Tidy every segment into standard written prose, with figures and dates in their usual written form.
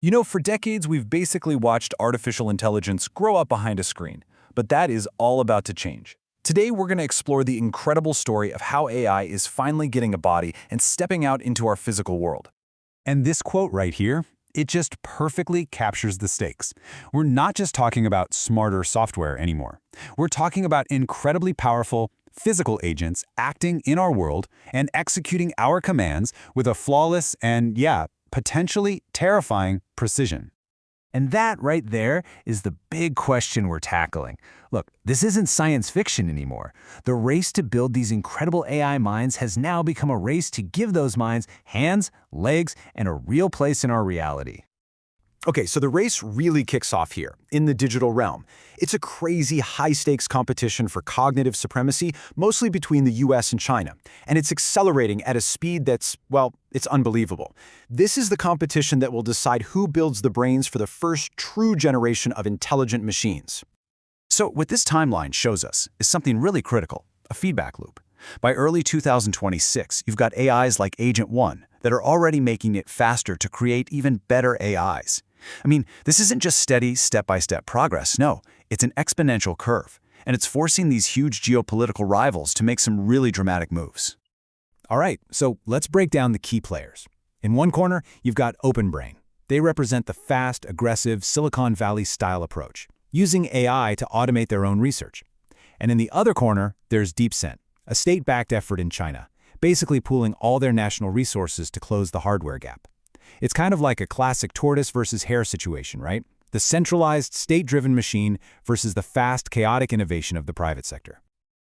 You know, for decades, we've basically watched artificial intelligence grow up behind a screen, but that is all about to change. Today, we're going to explore the incredible story of how AI is finally getting a body and stepping out into our physical world. And this quote right here, it just perfectly captures the stakes. We're not just talking about smarter software anymore. We're talking about incredibly powerful physical agents acting in our world and executing our commands with a flawless and, potentially terrifying precision. And that right there is the big question we're tackling. Look, this isn't science fiction anymore. The race to build these incredible AI minds has now become a race to give those minds hands, legs, and a real place in our reality. Okay, so the race really kicks off here, in the digital realm. It's a crazy, high-stakes competition for cognitive supremacy, mostly between the US and China. And it's accelerating at a speed that's, well, it's unbelievable. This is the competition that will decide who builds the brains for the first true generation of intelligent machines. So what this timeline shows us is something really critical, a feedback loop. By early 2026, you've got AIs like Agent 1 that are already making it faster to create even better AIs. I mean, this isn't just steady, step-by-step progress. No, it's an exponential curve, and it's forcing these huge geopolitical rivals to make some really dramatic moves. All right, so let's break down the key players. In one corner, you've got OpenBrain. They represent the fast, aggressive Silicon Valley-style approach, using AI to automate their own research. And in the other corner, there's DeepSend, a state-backed effort in China, basically pooling all their national resources to close the hardware gap. It's kind of like a classic tortoise versus hare situation, right? The centralized, state-driven machine versus the fast, chaotic innovation of the private sector.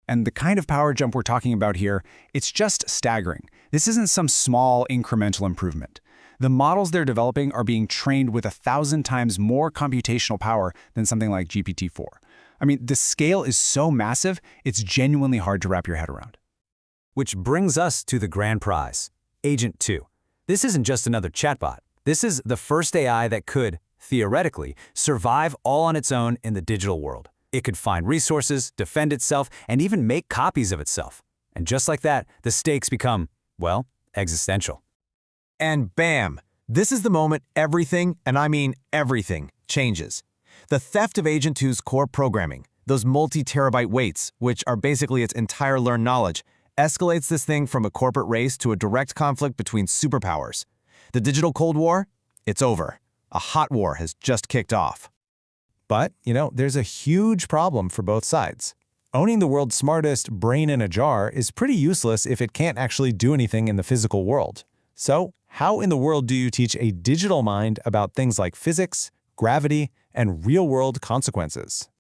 And the kind of power jump we're talking about here, it's just staggering. This isn't some small, incremental improvement. The models they're developing are being trained with 1,000 times more computational power than something like GPT-4. I mean, the scale is so massive, it's genuinely hard to wrap your head around. Which brings us to the grand prize, Agent 2. This isn't just another chatbot. This is the first AI that could, theoretically, survive all on its own in the digital world. It could find resources, defend itself, and even make copies of itself. And just like that, the stakes become, well, existential. And bam! This is the moment everything, and I mean everything, changes. The theft of Agent 2's core programming, those multi-terabyte weights, which are basically its entire learned knowledge, escalates this thing from a corporate race to a direct conflict between superpowers. The digital Cold War? It's over. A hot war has just kicked off. But, there's a huge problem for both sides. Owning the world's smartest brain in a jar is pretty useless if it can't actually do anything in the physical world. So, how in the world do you teach a digital mind about things like physics, gravity, and real-world consequences?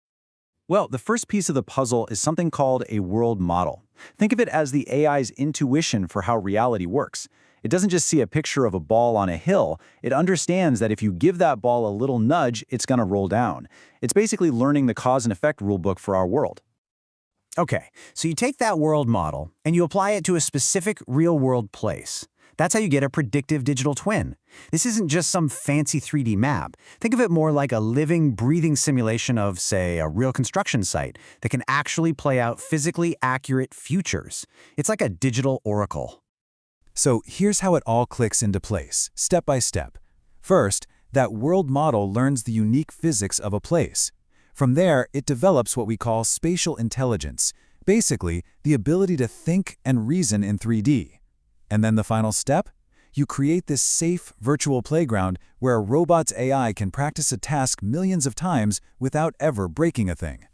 Well, the first piece of the puzzle is something called a world model. Think of it as the AI's intuition for how reality works. It doesn't just see a picture of a ball on a hill. It understands that if you give that ball a little nudge, it's going to roll down. It's basically learning the cause and effect rulebook for our world. Okay, so you take that world model and you apply it to a specific real-world place. That's how you get a predictive digital twin. This isn't just some fancy 3D map. Think of it more like a living, breathing simulation of, say, a real construction site that can actually play out physically accurate futures. It's like a digital oracle. So here's how it all clicks into place, step by step. First, that world model learns the unique physics of a place. From there, it develops what we call spatial intelligence, basically the ability to think and reason in 3D. And then the final step? You create this safe, virtual playground where a robot's AI can practice a task millions of times without ever breaking a thing.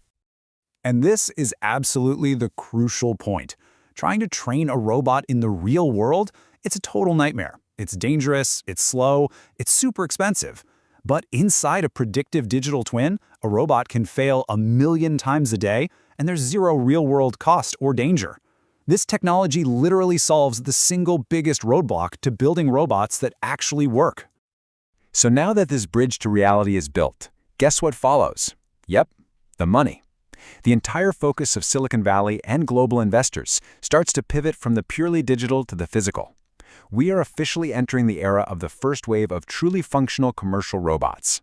And this is absolutely the crucial point. Trying to train a robot in the real world, it's a total nightmare. It's dangerous, it's slow, it's super expensive. But inside a predictive digital twin, a robot can fail 1,000,000 times a day, and there's zero real-world cost or danger. This technology literally solves the single biggest roadblock to building robots that actually work. So now that this bridge to reality is built, guess what follows? Yep, the money. The entire focus of Silicon Valley and global investors starts to pivot from the purely digital to the physical. We are officially entering the era of the first wave of truly functional commercial robots.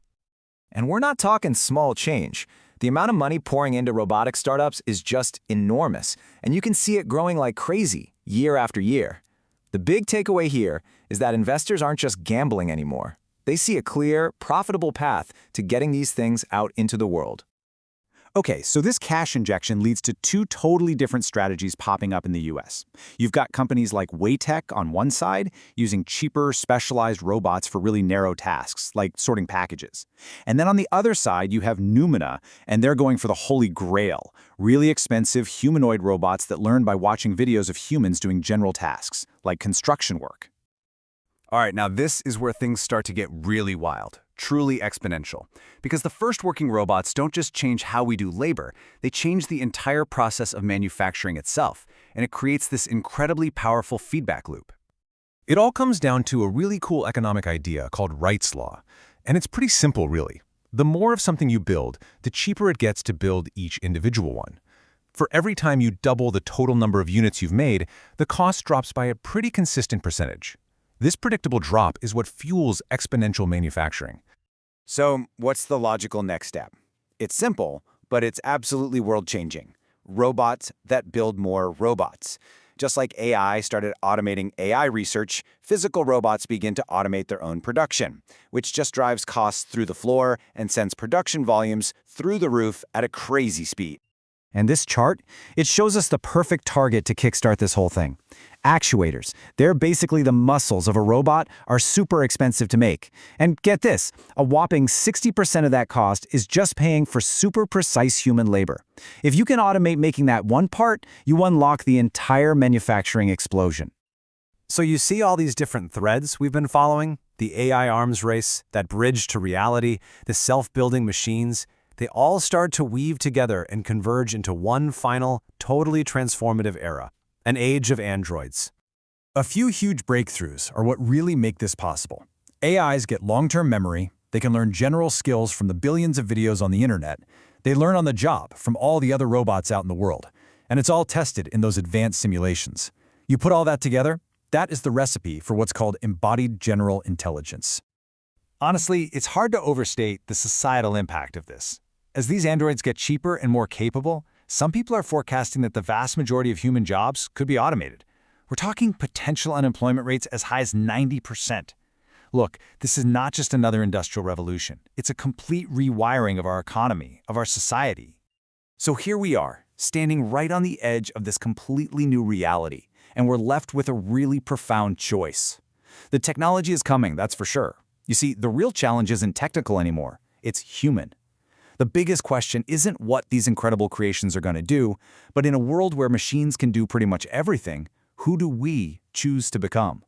And we're not talking small change. The amount of money pouring into robotic startups is just enormous, and you can see it growing like crazy, year after year. The big takeaway here is that investors aren't just gambling anymore. They see a clear, profitable path to getting these things out into the world. Okay, so this cash injection leads to two totally different strategies popping up in the US. You've got companies like Waytech on one side, using cheaper, specialized robots for really narrow tasks, like sorting packages. And then on the other side, you have Numina, and they're going for the holy grail, really expensive humanoid robots that learn by watching videos of humans doing general tasks, like construction work. All right, now this is where things start to get really wild, truly exponential. Because the first working robots don't just change how we do labor, they change the entire process of manufacturing itself, and it creates this incredibly powerful feedback loop. It all comes down to a really cool economic idea called Wright's Law. And it's pretty simple, really. The more of something you build, the cheaper it gets to build each individual one. For every time you double the total number of units you've made, the cost drops by a pretty consistent percentage. This predictable drop is what fuels exponential manufacturing. So, what's the logical next step? It's simple, but it's absolutely world-changing. Robots that build more robots. Just like AI started automating AI research, physical robots begin to automate their own production, which just drives costs through the floor and sends production volumes through the roof at a crazy speed. And this chart, it shows us the perfect target to kickstart this whole thing. Actuators, they're basically the muscles of a robot, are super expensive to make. And get this, a whopping 60% of that cost is just paying for super precise human labor. If you can automate making that one part, you unlock the entire manufacturing explosion. So you see all these different threads we've been following? The AI arms race, that bridge to reality, the self-building machines. They all start to weave together and converge into one final, totally transformative era, an age of androids. A few huge breakthroughs are what really make this possible. AIs get long-term memory, they can learn general skills from the billions of videos on the internet, they learn on the job from all the other robots out in the world, and it's all tested in those advanced simulations. You put all that together, that is the recipe for what's called embodied general intelligence. Honestly, it's hard to overstate the societal impact of this. As these androids get cheaper and more capable, some people are forecasting that the vast majority of human jobs could be automated. We're talking potential unemployment rates as high as 90%. Look, this is not just another industrial revolution. It's a complete rewiring of our economy, of our society. So here we are, standing right on the edge of this completely new reality, and we're left with a really profound choice. The technology is coming, that's for sure. You see, the real challenge isn't technical anymore. It's human. The biggest question isn't what these incredible creations are going to do, but in a world where machines can do pretty much everything, who do we choose to become?